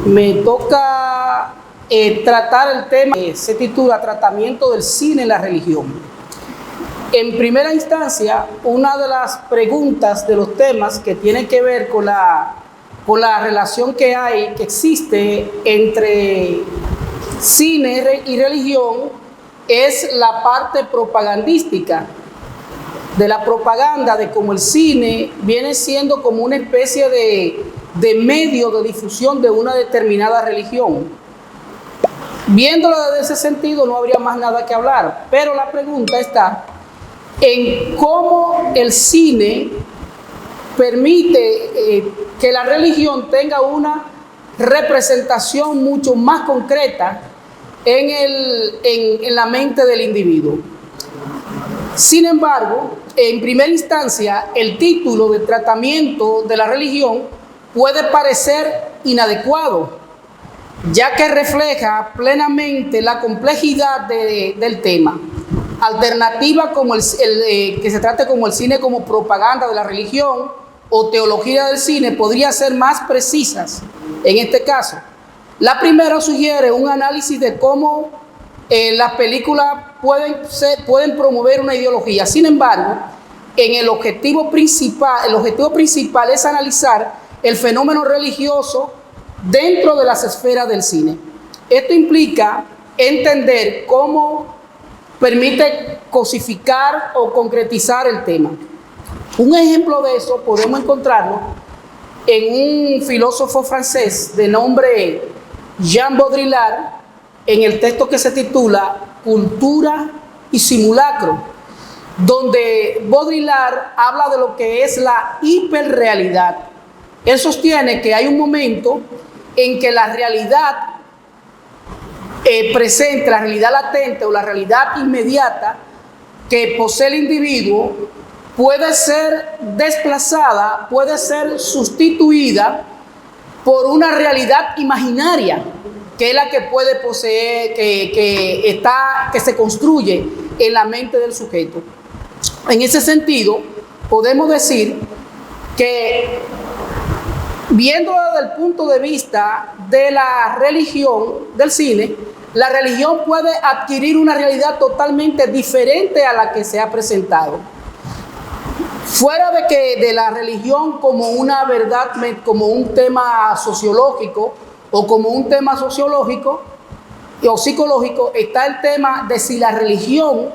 Me toca tratar el tema que se titula Tratamiento del cine en la religión. En primera instancia, una de las preguntas de los temas que tiene que ver con la relación que existe entre cine y religión es la parte propagandística de la propaganda, de cómo el cine viene siendo como una especie de medio de difusión de una determinada religión. Viéndolo desde ese sentido no habría más nada que hablar, pero la pregunta está en cómo el cine permite que la religión tenga una representación mucho más concreta en la mente del individuo. Sin embargo, en primera instancia, el título de tratamiento de la religión puede parecer inadecuado, ya que refleja plenamente la complejidad del tema. Alternativa como que se trate como el cine como propaganda de la religión o teología del cine podría ser más precisas en este caso. La primera sugiere un análisis de cómo las películas pueden promover una ideología. Sin embargo, el objetivo principal es analizar el fenómeno religioso dentro de las esferas del cine. Esto implica entender cómo permite cosificar o concretizar el tema. Un ejemplo de eso podemos encontrarlo en un filósofo francés de nombre Jean Baudrillard, en el texto que se titula Cultura y Simulacro, donde Baudrillard habla de lo que es la hiperrealidad. Él sostiene que hay un momento en que la realidad presente, la realidad latente o la realidad inmediata que posee el individuo puede ser desplazada, puede ser sustituida por una realidad imaginaria, que es la que puede poseer, que se construye en la mente del sujeto. En ese sentido, podemos decir que, viéndolo desde el punto de vista de la religión, del cine, la religión puede adquirir una realidad totalmente diferente a la que se ha presentado. Fuera de la religión como una verdad, como un tema sociológico o como un tema sociológico o psicológico, está el tema de si la religión,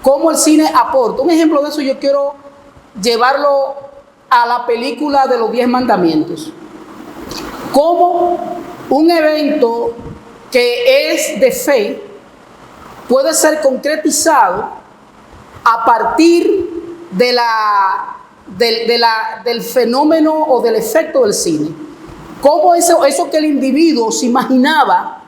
cómo el cine aporta. Un ejemplo de eso yo quiero llevarlo a la película de los 10 mandamientos. Cómo un evento que es de fe puede ser concretizado a partir del fenómeno o del efecto del cine. Cómo eso que el individuo se imaginaba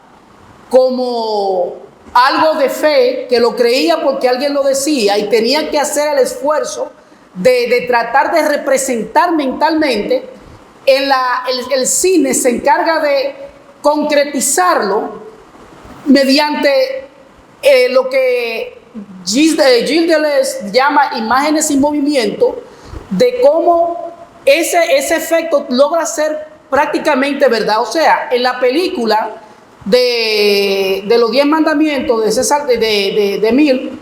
como algo de fe, que lo creía porque alguien lo decía y tenía que hacer el esfuerzo de tratar de representar mentalmente, el cine se encarga de concretizarlo mediante lo que Gilles Deleuze llama imágenes en movimiento, de cómo ese efecto logra ser prácticamente verdad. O sea, en la película de los 10 mandamientos de Demille,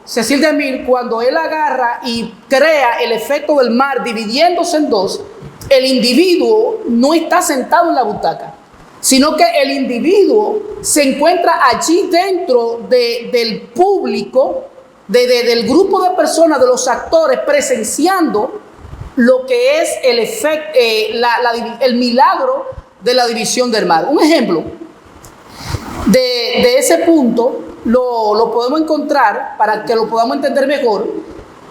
Cecil Demille, cuando él agarra y crea el efecto del mar dividiéndose en dos, el individuo no está sentado en la butaca, sino que el individuo se encuentra allí dentro del público, del grupo de personas, de los actores, presenciando lo que es el efecto, el milagro de la división del mar. Un ejemplo de ese punto lo podemos encontrar, para que lo podamos entender mejor,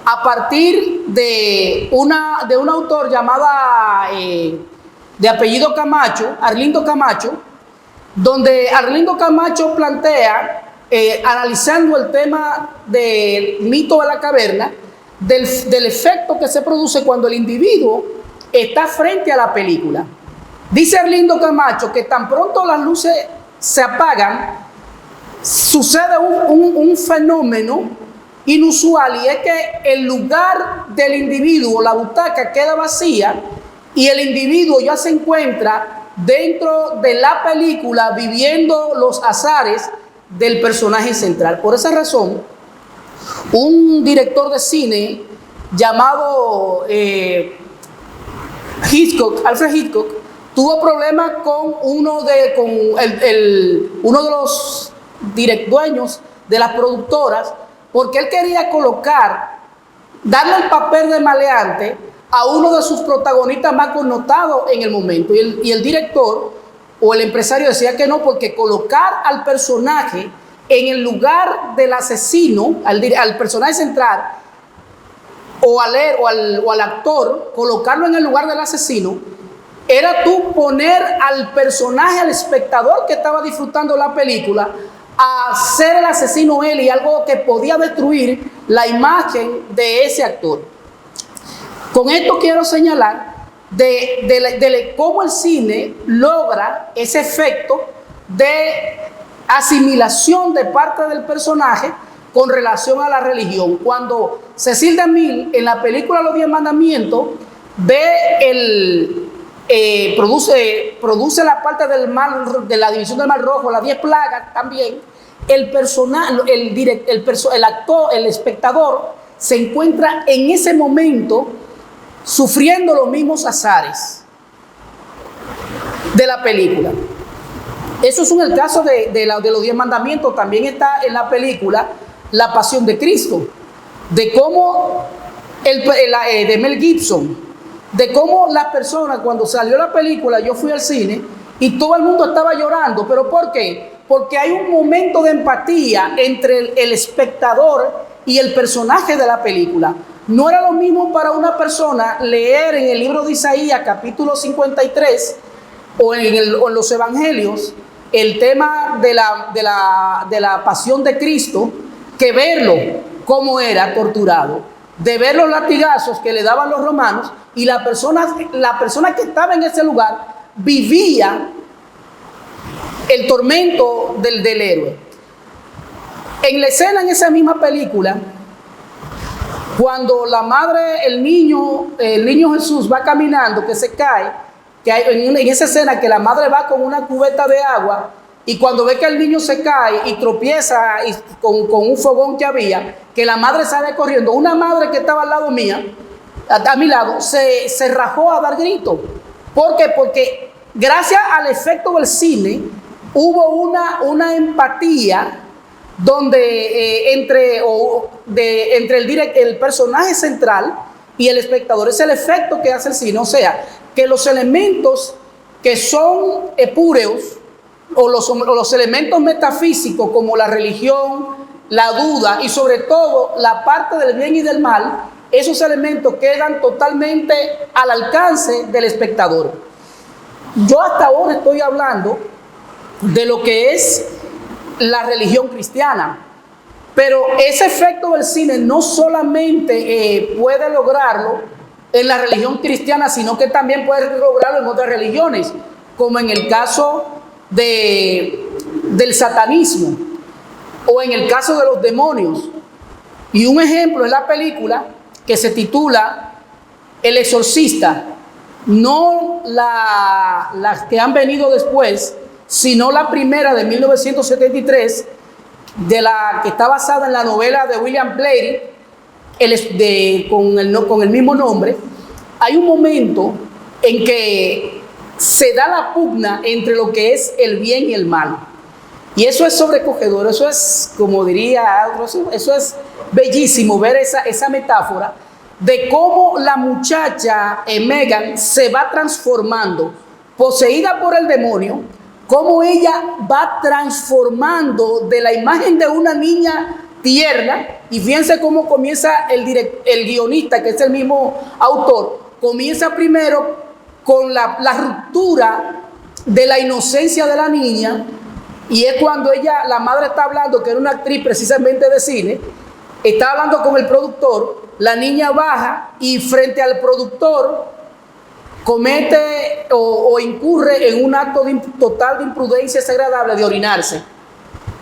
a partir de un autor llamada de apellido Camacho, Arlindo Camacho, donde Arlindo Camacho plantea, analizando el tema del mito de la caverna, del efecto que se produce cuando el individuo está frente a la película. Dice Arlindo Camacho que tan pronto las luces se apagan, sucede un fenómeno inusual, y es que el lugar del individuo, la butaca, queda vacía y el individuo ya se encuentra dentro de la película viviendo los azares del personaje central. Por esa razón, un director de cine llamado Alfred Hitchcock, tuvo problemas con uno de los dueños de las productoras, porque él quería darle el papel de maleante a uno de sus protagonistas más connotados en el momento. Y el director o el empresario decía que no, porque colocar al personaje en el lugar del asesino, al personaje central, o al actor, colocarlo en el lugar del asesino, era tú poner al personaje, al espectador que estaba disfrutando la película, a ser el asesino él, y algo que podía destruir la imagen de ese actor. Con esto quiero señalar de cómo el cine logra ese efecto de asimilación de parte del personaje con relación a la religión. Cuando Cecil DeMille en la película Los 10 Mandamientos produce la parte de la división del Mar Rojo, las 10 plagas también, el espectador se encuentra en ese momento sufriendo los mismos azares de la película. Eso es el caso de los 10 mandamientos. También está en la película La Pasión de Cristo, de cómo de Mel Gibson, de cómo las personas, cuando salió la película, yo fui al cine y todo el mundo estaba llorando. ¿Pero por qué? Porque hay un momento de empatía entre el espectador y el personaje de la película. No era lo mismo para una persona leer en el libro de Isaías, capítulo 53, o en los evangelios, el tema de la pasión de Cristo, que verlo cómo era torturado, de ver los latigazos que le daban los romanos, y la persona que estaba en ese lugar vivía el tormento del héroe. En la escena, en esa misma película, cuando la madre, el niño Jesús va caminando, que se cae, que hay en esa escena que la madre va con una cubeta de agua, y cuando ve que el niño se cae y tropieza con un fogón que había, que la madre sale corriendo, una madre que estaba al lado mía, a mi lado, se rajó a dar gritos. ¿Por qué? Porque gracias al efecto del cine hubo una empatía donde entre el personaje central y el espectador. Es el efecto que hace el cine. O sea, que los elementos que son epúreos o los elementos metafísicos, como la religión, la duda y sobre todo la parte del bien y del mal, esos elementos quedan totalmente al alcance del espectador. Yo hasta ahora estoy hablando de lo que es la religión cristiana, pero ese efecto del cine no solamente puede lograrlo en la religión cristiana, sino que también puede lograrlo en otras religiones, como en el caso del satanismo o en el caso de los demonios. Y un ejemplo es la película que se titula El Exorcista, no las que han venido después, sino la primera de 1973, que está basada en la novela de William Blake, con el mismo nombre. Hay un momento en que se da la pugna entre lo que es el bien y el mal. Y eso es sobrecogedor, eso es, como diría otro, eso es bellísimo ver esa metáfora de cómo la muchacha Megan se va transformando, poseída por el demonio, cómo ella va transformando de la imagen de una niña tierna. Y fíjense cómo comienza el guionista, que es el mismo autor, comienza primero con la ruptura de la inocencia de la niña, y es cuando la madre está hablando, que era una actriz precisamente de cine, está hablando con el productor, la niña baja y frente al productor comete o incurre en un acto total de imprudencia desagradable de orinarse.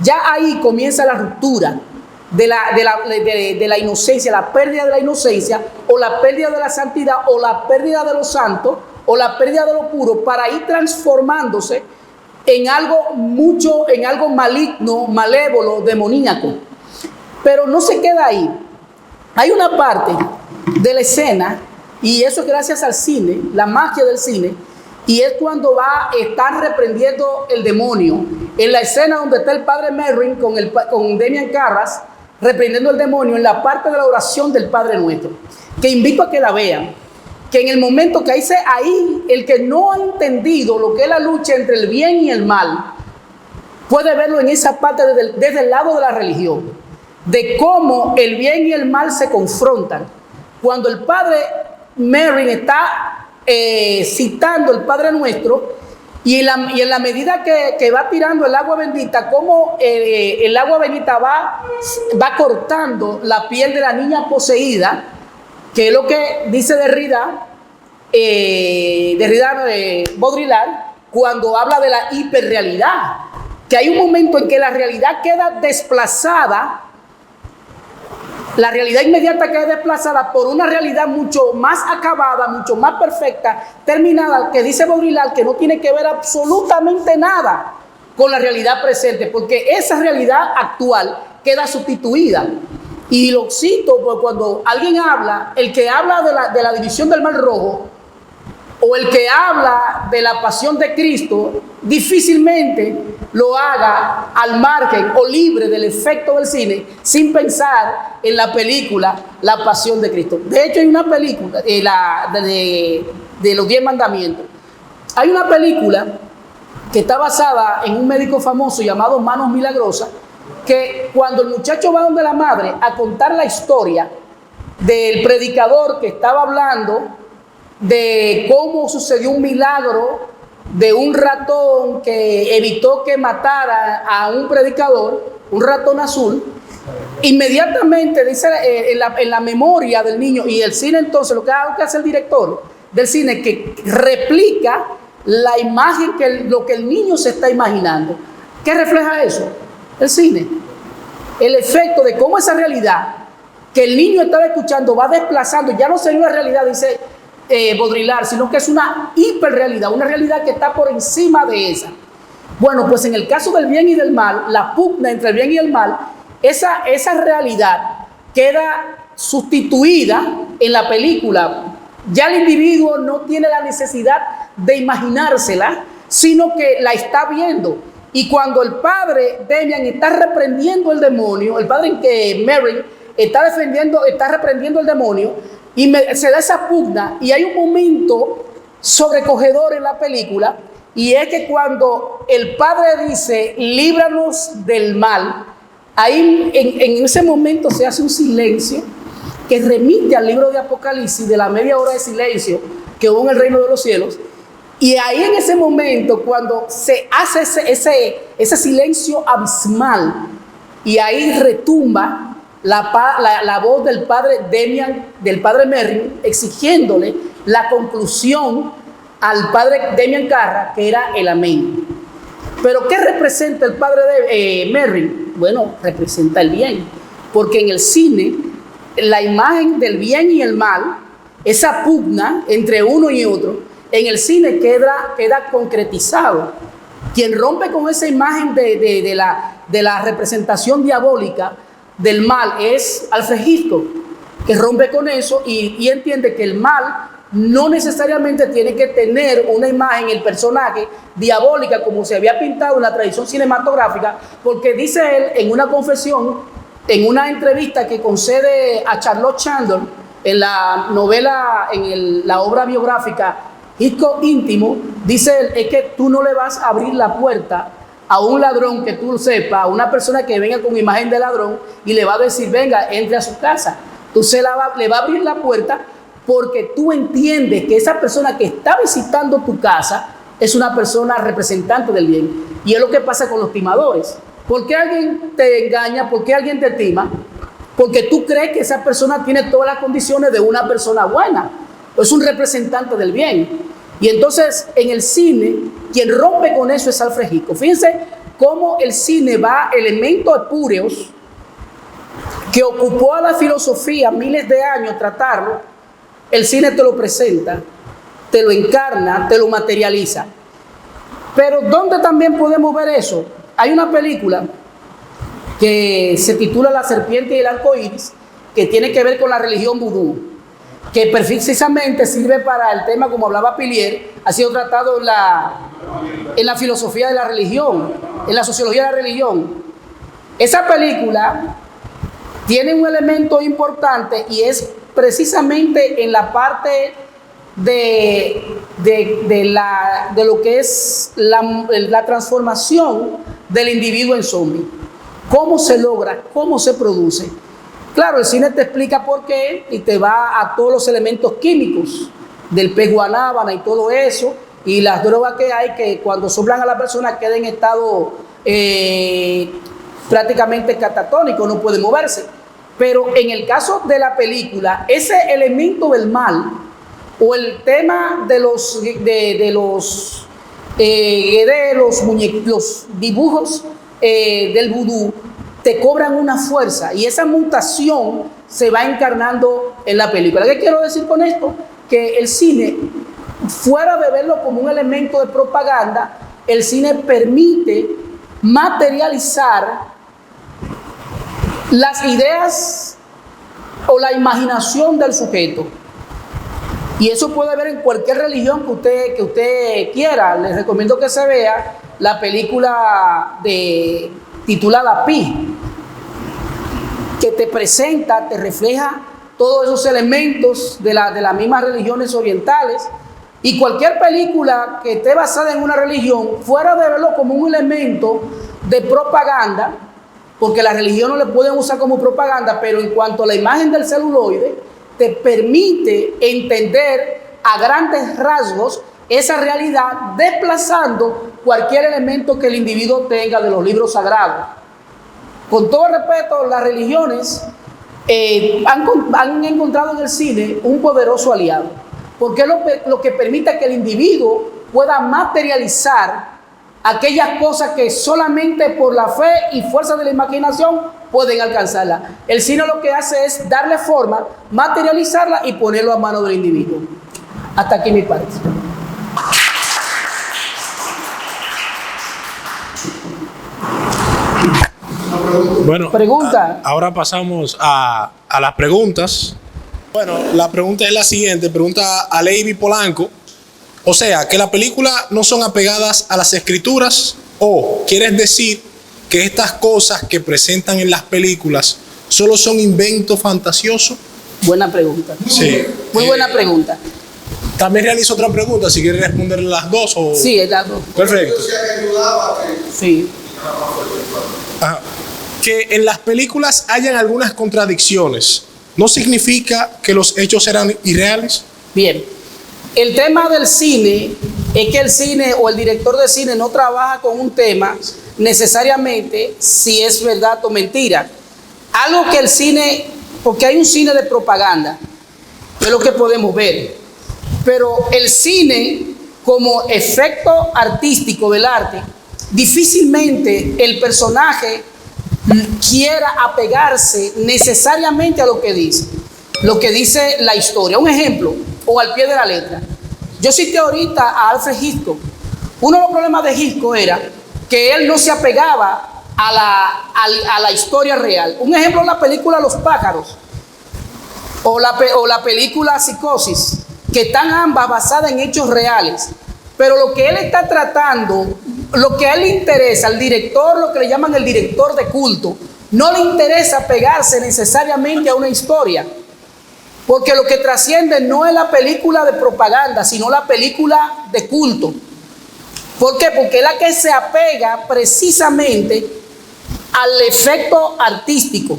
Ya ahí comienza la ruptura de la inocencia, la pérdida de la inocencia, o la pérdida de la santidad, o la pérdida de los santos, o la pérdida de lo puro para ir transformándose en algo maligno, malévolo, demoníaco. Pero no se queda ahí. Hay una parte de la escena, y eso es gracias al cine, la magia del cine, y es cuando están reprendiendo el demonio. En la escena donde está el padre Merrin con Demian Carras, reprendiendo el demonio, en la parte de la oración del Padre Nuestro, que invito a que la vean, que en el momento que ahí el que no ha entendido lo que es la lucha entre el bien y el mal, puede verlo en esa parte desde el lado de la religión, de cómo el bien y el mal se confrontan. Cuando el padre Merrin está citando el Padre Nuestro, y en la medida que va tirando el agua bendita, como el agua bendita va cortando la piel de la niña poseída, que es lo que dice Baudrillard, cuando habla de la hiperrealidad, que hay un momento en que la realidad queda desplazada, la realidad inmediata queda desplazada por una realidad mucho más acabada, mucho más perfecta, terminada, que dice Baudrillard que no tiene que ver absolutamente nada con la realidad presente, porque esa realidad actual queda sustituida. Y lo cito porque cuando alguien habla, el que habla de la división del Mar Rojo, o el que habla de la pasión de Cristo, difícilmente lo haga al margen o libre del efecto del cine, sin pensar en la película La Pasión de Cristo. De hecho, hay una película de los 10 mandamientos. Hay una película que está basada en un médico famoso llamado Manos Milagrosas, que cuando el muchacho va donde la madre a contar la historia del predicador que estaba hablando de cómo sucedió un milagro de un ratón que evitó que matara a un predicador, un ratón azul, inmediatamente dice en la memoria del niño, y el cine entonces lo que hace el director del cine, que replica la imagen, lo que el niño se está imaginando. ¿Qué refleja eso? El cine. El efecto de cómo esa realidad que el niño estaba escuchando va desplazando, ya no sería una realidad, dice Baudrillard, sino que es una hiperrealidad, una realidad que está por encima de esa. Bueno, pues en el caso del bien y del mal, la pugna entre el bien y el mal, esa realidad queda sustituida en la película. Ya el individuo no tiene la necesidad de imaginársela, sino que la está viendo. Y cuando el padre Demian está reprendiendo el demonio, el padre Merrin está reprendiendo el demonio, y se da esa pugna, y hay un momento sobrecogedor en la película, y es que cuando el padre dice, líbranos del mal, ahí en ese momento se hace un silencio que remite al libro de Apocalipsis, de la media hora de silencio que hubo en el reino de los cielos. Y ahí en ese momento, cuando se hace ese silencio abismal, y ahí retumba la voz del padre Demian, del padre Merrin, exigiéndole la conclusión al padre Demian Carras, que era el amén. Pero ¿qué representa el padre de Merrin? Bueno, representa el bien, porque en el cine la imagen del bien y el mal, esa pugna entre uno y otro, en el cine queda concretizado. Quien rompe con esa imagen de la representación diabólica del mal es Alfred Hitchcock, que rompe con eso y entiende que el mal no necesariamente tiene que tener una imagen, el personaje diabólica como se había pintado en la tradición cinematográfica, porque dice él en una confesión, en una entrevista que concede a Charlotte Chandler en la novela, la obra biográfica Hitchcock íntimo, dice él, es que tú no le vas a abrir la puerta a un ladrón que tú sepas, a una persona que venga con imagen de ladrón y le va a decir, venga, entre a su casa. Tú le va a abrir la puerta porque tú entiendes que esa persona que está visitando tu casa es una persona representante del bien. Y es lo que pasa con los timadores. ¿Por qué alguien te engaña? ¿Por qué alguien te tima? Porque tú crees que esa persona tiene todas las condiciones de una persona buena. Es un representante del bien. Y entonces en el cine, quien rompe con eso es Alfred Hitchcock. Fíjense cómo el cine va, elementos espúreos que ocupó a la filosofía miles de años tratarlo, el cine te lo presenta te lo encarna, te lo materializa. Pero ¿dónde también podemos ver eso? Hay una película que se titula La serpiente y el arco iris, que tiene que ver con la religión vudú, que precisamente sirve para el tema, como hablaba Pilier, ha sido tratado en la filosofía de la religión, en la sociología de la religión. Esa película tiene un elemento importante y es precisamente en la parte de lo que es la transformación del individuo en zombie. ¿Cómo se logra? ¿Cómo se produce? Claro, el cine te explica por qué y te va a todos los elementos químicos del pez guanábana y todo eso, y las drogas que hay que cuando soplan a la persona queda en estado prácticamente catatónico, no puede moverse. Pero en el caso de la película, ese elemento del mal o el tema de los dibujos del vudú te cobran una fuerza y esa mutación se va encarnando en la película. ¿Qué quiero decir con esto? Que el cine, fuera de verlo como un elemento de propaganda, el cine permite materializar las ideas o la imaginación del sujeto. Y eso puede ver en cualquier religión que usted quiera. Les recomiendo que se vea la película titulada Pi, que te presenta, te refleja todos esos elementos de las mismas religiones orientales. Y cualquier película que esté basada en una religión, fuera de verlo como un elemento de propaganda, porque la religión no le pueden usar como propaganda, pero en cuanto a la imagen del celuloide, te permite entender a grandes rasgos esa realidad, desplazando cualquier elemento que el individuo tenga de los libros sagrados. Con todo respeto, las religiones han encontrado en el cine un poderoso aliado, porque es lo que permite que el individuo pueda materializar aquellas cosas que solamente por la fe y fuerza de la imaginación pueden alcanzarla. El cine lo que hace es darle forma, materializarla y ponerlo a mano del individuo. Hasta aquí mi parte. Bueno, pregunta. Ahora pasamos a las preguntas. Bueno, la pregunta es la siguiente. Pregunta a Leiby Polanco. O sea, que las películas no son apegadas a las escrituras, o quieres decir que estas cosas que presentan en las películas solo son inventos fantasiosos. Buena pregunta. Sí. Muy buena pregunta. También realizo otra pregunta, si quieres responder las dos o... Sí, es las dos. Perfecto. Sí. Ajá. Que en las películas hayan algunas contradicciones, ¿no significa que los hechos eran irreales? Bien. El tema del cine es que el cine o el director de cine no trabaja con un tema necesariamente si es verdad o mentira. Algo que el cine, porque hay un cine de propaganda, es lo que podemos ver. Pero el cine, como efecto artístico del arte, difícilmente el personaje quiera apegarse necesariamente a lo que dice la historia. Un ejemplo, o al pie de la letra. Yo cité ahorita a Alfred Hitchcock. Uno de los problemas de Hitchcock era que él no se apegaba a la historia real. Un ejemplo es la película Los pájaros o la película Psicosis, que están ambas basadas en hechos reales. Pero lo que él está tratando, lo que a él le interesa, al director, lo que le llaman el director de culto, no le interesa pegarse necesariamente a una historia. Porque lo que trasciende no es la película de propaganda, sino la película de culto. ¿Por qué? Porque es la que se apega precisamente al efecto artístico.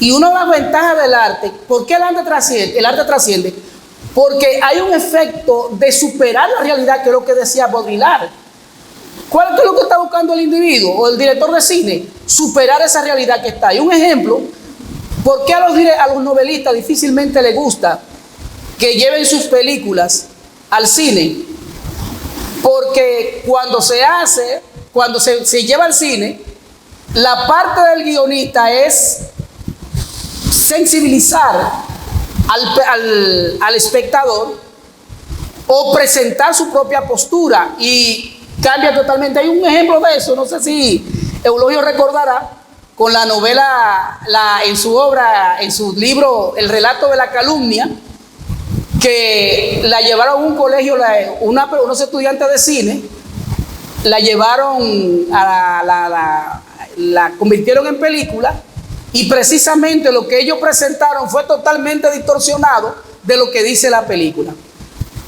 Y una de las ventajas del arte, ¿por qué el arte trasciende? Porque hay un efecto de superar la realidad, que es lo que decía Baudrillard. ¿Cuál es lo que está buscando el individuo o el director de cine? Superar esa realidad que está. Y un ejemplo, ¿por qué a los novelistas difícilmente les gusta que lleven sus películas al cine? Porque cuando se lleva al cine, la parte del guionista es sensibilizar al espectador o presentar su propia postura y cambia totalmente. Hay un ejemplo de eso, no sé si Eulogio recordará, con la novela, en su obra, en su libro, El relato de la calumnia, que la llevaron a un colegio, unos estudiantes de cine, la llevaron la convirtieron en película, y precisamente lo que ellos presentaron fue totalmente distorsionado de lo que dice la película.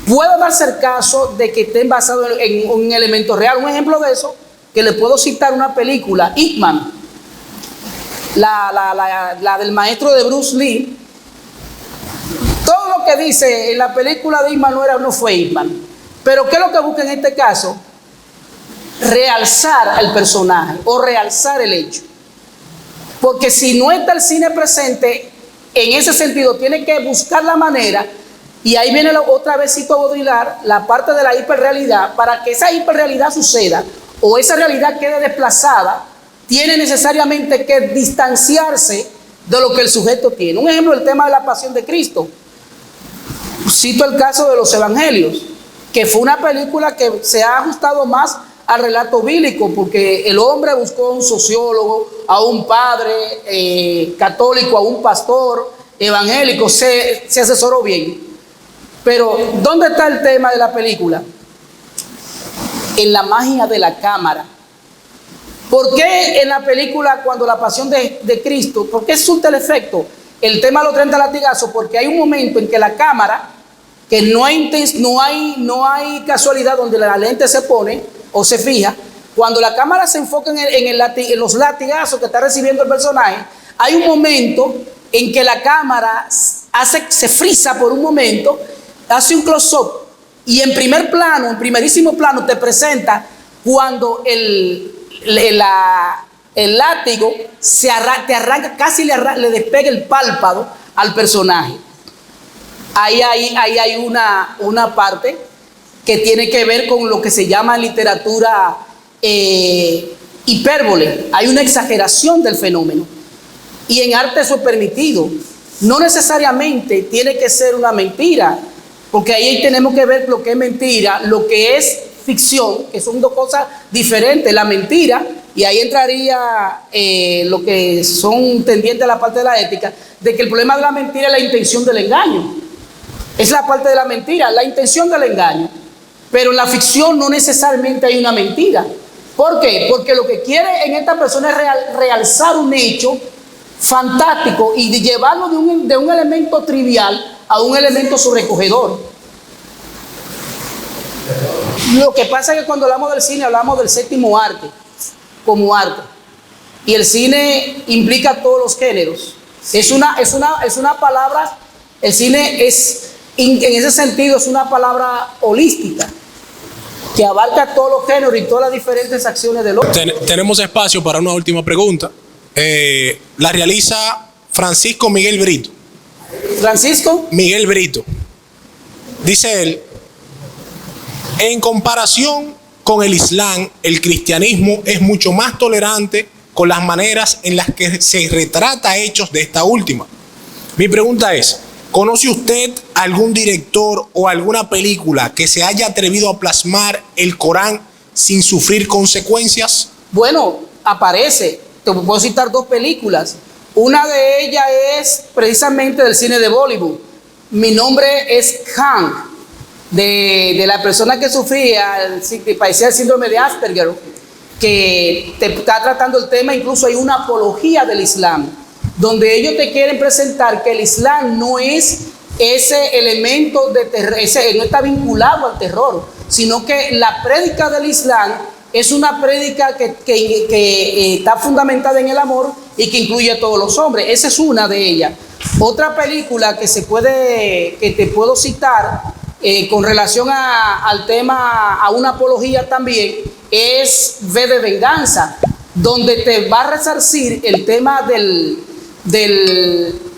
Puede darse el caso de que estén basados en un elemento real. Un ejemplo de eso, que le puedo citar una película, Ip Man, la del maestro de Bruce Lee. Todo lo que dice en la película de Ip Man no fue Ip Man. Pero ¿qué es lo que busca en este caso? Realzar al personaje o realzar el hecho. Porque si no está el cine presente, en ese sentido tiene que buscar la manera, y ahí viene otra vez cito a Baudrillard, la parte de la hiperrealidad. Para que esa hiperrealidad suceda o esa realidad quede desplazada, tiene necesariamente que distanciarse de lo que el sujeto tiene. Un ejemplo, el tema de la pasión de Cristo. Cito el caso de los evangelios, que fue una película que se ha ajustado más al relato bíblico, porque el hombre buscó a un sociólogo, a un padre católico, a un pastor evangélico, se asesoró bien. Pero ¿dónde está el tema de la película? En la magia de la cámara. ¿Por qué en la película, cuando la pasión de Cristo, por qué surte el efecto? El tema de los 30 latigazos, porque hay un momento en que la cámara, que no hay casualidad donde la lente se pone o se fija, cuando la cámara se enfoca en los latigazos que está recibiendo el personaje, hay un momento en que la cámara se frisa por un momento, hace un close-up, y en primerísimo plano te presenta cuando el látigo te arranca, casi le despega el párpado al personaje. Ahí hay una parte que tiene que ver con lo que se llama en literatura hipérbole. Hay una exageración del fenómeno, y en arte eso es permitido. No necesariamente tiene que ser una mentira, porque ahí tenemos que ver lo que es mentira, lo que es ficción, que son dos cosas diferentes. La mentira, y ahí entraría lo que son tendientes a la parte de la ética, de que el problema de la mentira es la intención del engaño. Es la parte de la mentira, la intención del engaño. Pero en la ficción no necesariamente hay una mentira. ¿Por qué? Porque lo que quiere en esta persona es realzar un hecho fantástico y de llevarlo de un elemento trivial a un elemento sobrecogedor. Lo que pasa es que cuando hablamos del cine, hablamos del séptimo arte como arte. Y el cine implica todos los géneros. Es una palabra, el cine en ese sentido es una palabra holística, que abarca todos los géneros y todas las diferentes acciones del hombre. Tenemos espacio para una última pregunta. La realiza Francisco Miguel Brito. Francisco Miguel Brito. Dice él: en comparación con el Islam, el cristianismo es mucho más tolerante con las maneras en las que se retrata hechos de esta última. Mi pregunta es: ¿conoce usted algún director o alguna película que se haya atrevido a plasmar el Corán sin sufrir consecuencias? Bueno, aparece. Te puedo citar dos películas. Una de ellas es precisamente del cine de Bollywood. Mi nombre es Khan, de la persona que sufría, que padecía el síndrome de Asperger, que te está tratando el tema. Incluso hay una apología del Islam, donde ellos te quieren presentar que el Islam no es ese elemento de terror, no está vinculado al terror, sino que la prédica del Islam es una prédica que está fundamentada en el amor y que incluye a todos los hombres. Esa es una de ellas. Otra película que te puedo citar con relación al tema, a una apología también, es V de Venganza, donde te va a resarcir el tema del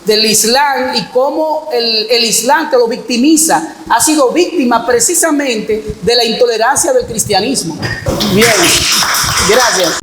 Islam y cómo el Islam que lo victimiza ha sido víctima precisamente de la intolerancia del cristianismo. Bien, gracias.